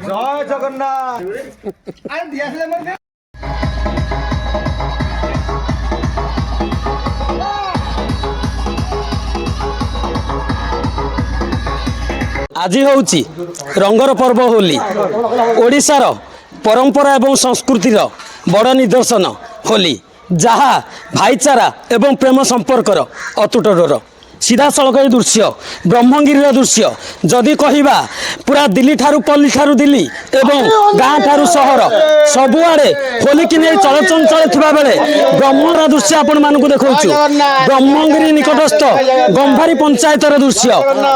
ଜୟ ଜଗନ୍ନାଥ। আজি হচ্ছে রঙর পর্ব হোলি ওড়িশার পরম্পরা এবং সংস্কৃতির বড় নিদর্শন হোলি যাহা ভাইচারা এবং প্রেম সম্পর্কর অতুট ডোর सीधासलख ये दृश्य ब्रह्मगिरी दृश्य जदि कहवा पूरा दिल्ली ठारू पल्ली ठारू दिल्ली एवं गाँ ठारू सहर सबुआड़े होली की नहीं चलचंचल थिबा बेले ब्रह्मर दृश्य आपण मानकु देखौछु ब्रह्मगिरी निकटस्थ गंभारी पंचायतर दृश्य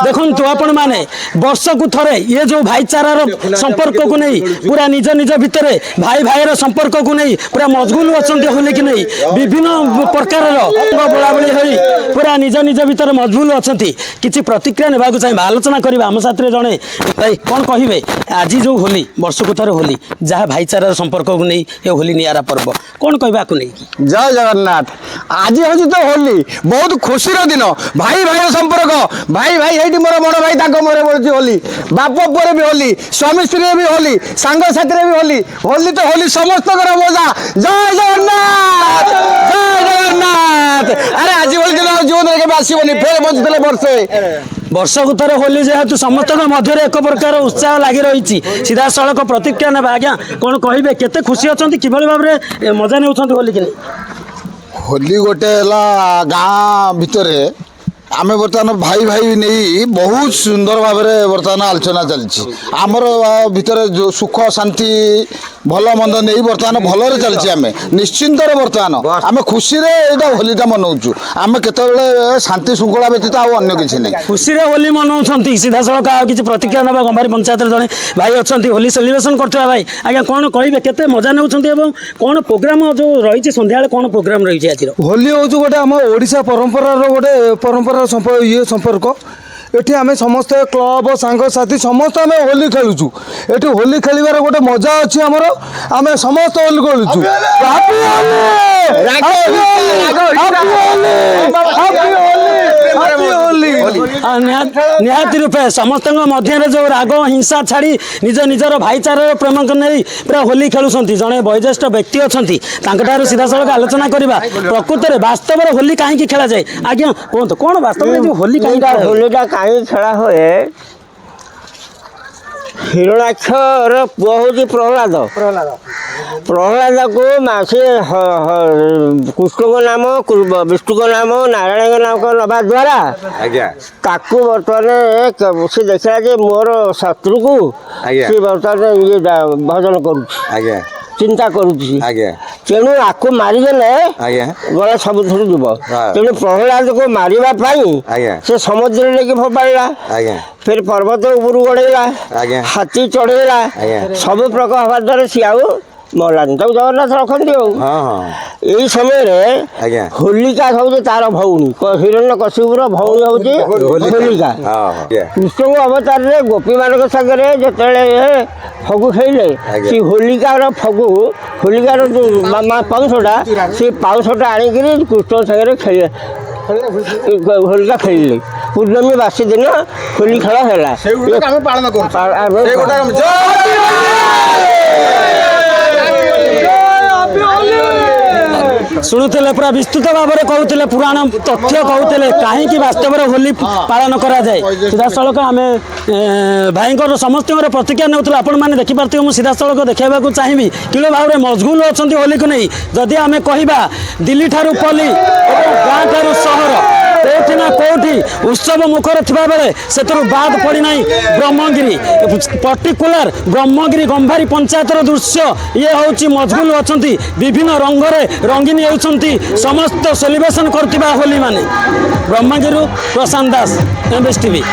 देखंतु आपण माने वर्ष को थरे ये जो भाईचारार संपर्क को नहीं पूरा निज निज भितर भाई भाईर संपर्क को नहीं पूरा मजगुल अछंती होली की नहीं विभिन्न प्रकार बोलाबोली होई पूरा निज निज भितर मजबूल अच्छा किसी प्रतिक्रिया ने चाहिए आलोचना करवा आम साथी जड़े भाई कौन कहे आज जो होली वर्ष को थोड़े होली जहाँ भाईचार संपर्क को नहीं ये होली नियारा पर्व कौन कहवा नहीं जय जगन्नाथ। आज हूँ तो होली बहुत खुशी दिन भाई भाई संपर्क भाई भाई ये मोर बड़ भाई मोरे पड़ी होली बाप पुअर भी होली स्वामी स्त्री भी होली सांग साथी भी होली होली तो होली समस्त मजा। जय जगन्नाथ जय जगन्नाथ। अरे आज होली दिन जीवन में आसबनी फेर बचुले वर्षे वर्ष को थोड़े होली जेहेतु समस्त मध्य एक प्रकार उत्साह लगी रही सीधा सड़क प्रतिक्रिया ना आज्ञा कौन कहे केते खुशी अच्छा कि भाव में मजा नहीं होली कि होली गोटे गाँ भितर आम बर्तमान भाई भाई नहीं बहुत सुंदर भाव में बर्तमान आलोचना चलती आमर भितर जो सुख शांति भल मंद नहीं बर्तमान भलरे चलती आम निश्चिंत बर्तमान आम खुशी होलीटा मनाऊँ आम केत शांति श्रृंखला व्यतीत अन्य किसी नहीं खुशी होली मनाऊँ सीधा सड़क किसी प्रतिक्रिया ना गंभारी पंचायत जड़े भाई अच्छा होली सेलिब्रेशन करते भाई आज्ञा कौन कहे केते मजा नौ कौन प्रोग्राम जो रही सन्ध्या कौन प्रोग्राम रही आज होली हूँ गोटे आम ओडिशा परंपरार गोटे परंपरा ये संपर्क एठी आमे समस्त क्लब सांग साथी समस्त आमे होली खेलुचु एठी होली खेलिबार गोटे मजा अछि हमर आमे समस्त होली खेलुचु निहाती रूपे समस्त मध्य जो राग हिंसा छाड़ी निज निजर भाईचार प्रेम को नहीं पूरा होली खेलुंट जड़े वयोज्येष्ठ व्यक्ति अच्छा सीधा सड़क आलोचना करवा प्रकृत में वास्तव होली कहीं खेला जाए आज्ञा कहते कौन वास्तव में जो होली होलीटा कहीं खेला हुए हिरणाक्षर पुआ हूँ प्रहलाद प्रहलाद को से कृष्ण को नाम विष्णु को नाम नारायण नाम को नवा द्वारा ताकू बर्तमान से देखला जे मोर शत्रु को सी बर्तमान ये भजन करुँ चिंता करुँची तेणु आको मारिदेले गला सब जीव तेणु प्रहलाद को मारिबापाई से समुद्र लेके फोपाड़ा फिर पर्वत उपरू गड़ेला हाथी चढ़ेला सब प्रकार हवा द्वारा सी आउ मरलानी तक जगन्नाथ रखती यही समय होलिका सब तार भौणी हिरण्य कश्यपुर भौणी हूँ होलिका कृष्ण अवतार गोपी मान सागर जो फगु खेले सी होलिकार फगु होलिकार जो पाउंसटा से पाउंसटा आणिक कृष्ण सागर खेले होलिका खेलिले पूर्णमी बासी दिन होली खेल है पालन कर शुणुले पूरा विस्तृत भाव में कहते पुराण तथ्य कहते कहीं वास्तव में होली पालन करा जाए सीधा सड़क आम भाई समस्त प्रतिक्रिया नौला आपण मैंने देखिपारे मुझे सीधा सड़क देखा चाहिए कि भाव में मजगुल अच्छा होली को नहीं जदि आम कह दिल्ली ठारू पल्ली गाँ ठारू सहर कौटी ना कौटी उत्सव मुखर थिबा बेले सेतरु बाद पड़ी नहीं ब्रह्मगिरी पर्टिकुलर ब्रह्मगिरी गंभारी पंचायतर दृश्य ये हूँ मजगुल अच्छा विभिन्न रंगरे रंगीन होती समस्त सेलिब्रेशन करथिबा होली माने ब्रह्मगिरी प्रशांत दास MBS TV।